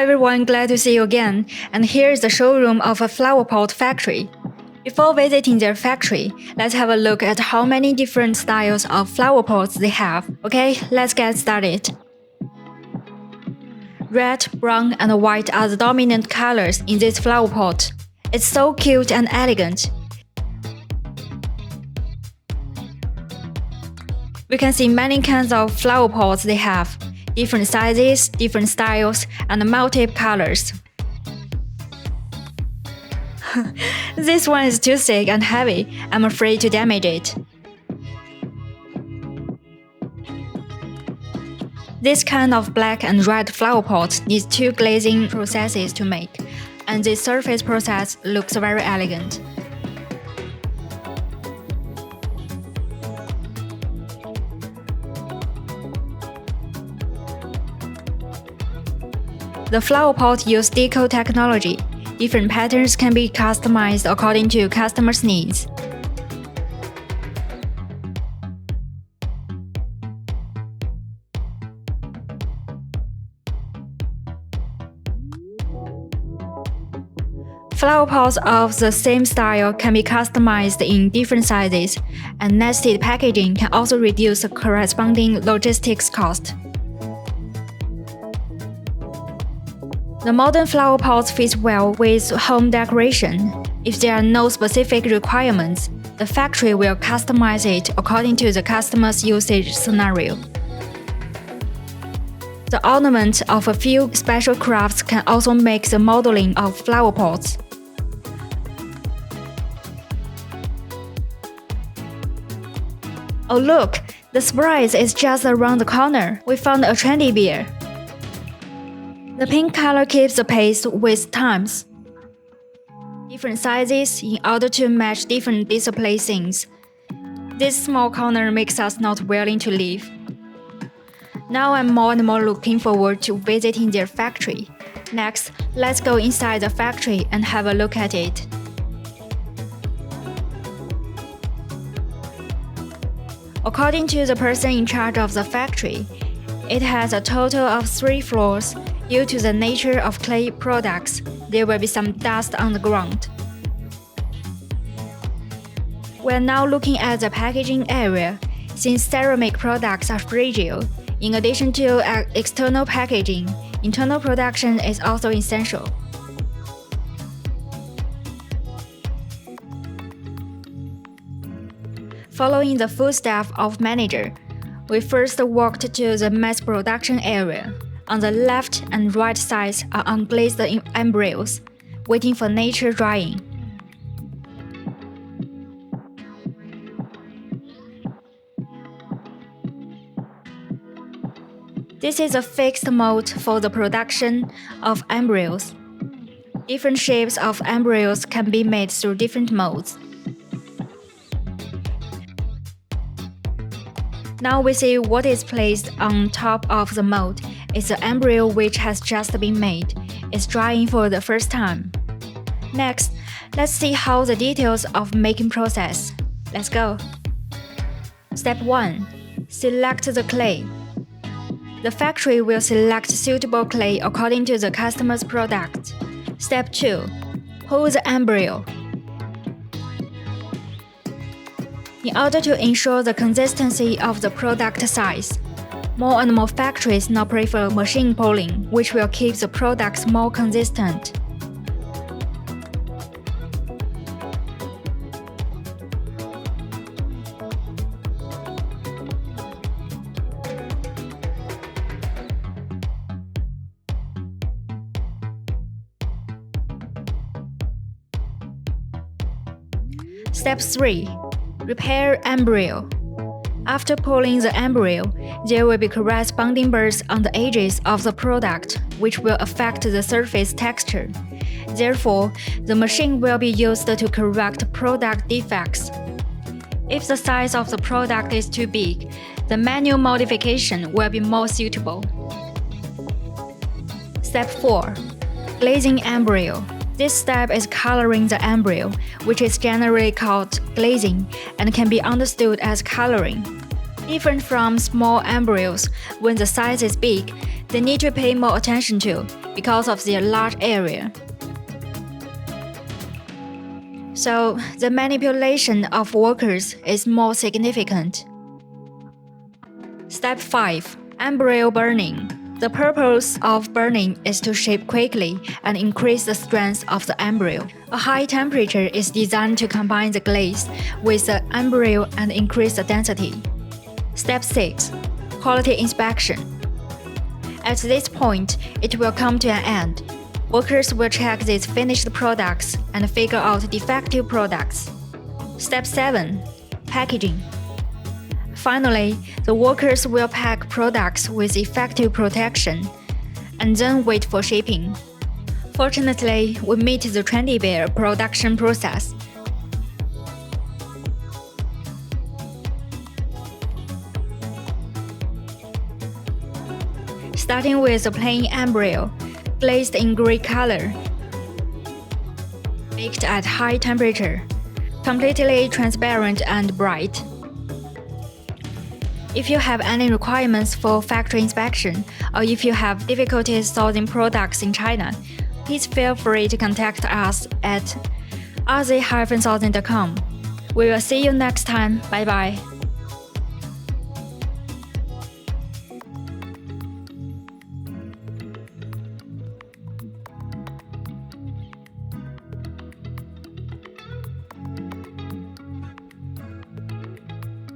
everyone, glad to see you again, and here is the showroom of a Flowerpot factory. Before visiting their factory, let's have a look at how many different styles of flower pots they have. Okay, let's get started. Red, brown, and white are the dominant colors in this flower pot. It's so cute and elegant. We can see many kinds of flower pots they have. Different sizes, different styles, and multiple colors. This one is too thick and heavy. I'm afraid to damage it. This kind of black and red flower pot needs 2 glazing processes to make, and this surface process looks very elegant. The flower pot uses deco technology. Different patterns can be customized according to customers' needs. Flower pots of the same style can be customized in different sizes, and nested packaging can also reduce the corresponding logistics cost. The modern flower pots fit well with home decoration. If there are no specific requirements, the factory will customize it according to the customer's usage scenario. The ornament of a few special crafts can also make the modeling of flower pots. Oh look, the surprise is just around the corner. We found a trendy beer. The pink color keeps the pace with times. Different sizes in order to match different display scenes. This small corner makes us not willing to leave. Now I'm more and more looking forward to visiting their factory. Next, let's go inside the factory and have a look at it. According to the person in charge of the factory, it has a total of 3 floors. Due to the nature of clay products, there will be some dust on the ground. We're now looking at the packaging area. Since ceramic products are fragile, in addition to external packaging, internal production is also essential. Following the footsteps of manager, we first walked to the mass production area. On the left and right sides are unglazed embryos, waiting for nature drying. This is a fixed mold for the production of embryos. Different shapes of embryos can be made through different molds. Now we see what is placed on top of the mold. It's the embryo which has just been made. It's drying for the first time. Next, let's see how the details of making process. Let's go. Step 1. Select the clay. The factory will select suitable clay according to the customer's product. Step 2. Hold the embryo. In order to ensure the consistency of the product size, more and more factories now prefer machine pulling, which will keep the products more consistent. Step 3. Prepare embryo. After pulling the embryo, there will be corresponding burrs on the edges of the product, which will affect the surface texture. Therefore, the machine will be used to correct product defects. If the size of the product is too big, the manual modification will be more suitable. Step 4. Glazing embryo. This step is coloring the embryo, which is generally called glazing and can be understood as coloring. Different from small embryos, when the size is big, they need to pay more attention to. because of their large area. So, the manipulation of workers is more significant. Step 5. Embryo burning. The purpose of burning is to shape quickly and increase the strength of the embryo. A high temperature is designed to combine the glaze with the embryo and increase the density. Step 6. Quality inspection. At this point, it will come to an end. Workers will check these finished products and figure out defective products. Step 7. Packaging. Finally, the workers will pack products with effective protection and then wait for shipping. Fortunately, we meet the trendy bear production process. Starting with a plain embryo, glazed in gray color, baked at high temperature, completely transparent and bright. If you have any requirements for factory inspection, or if you have difficulties sourcing products in China, please feel free to contact us at rz-sourcing.com. We will see you next time. Bye bye.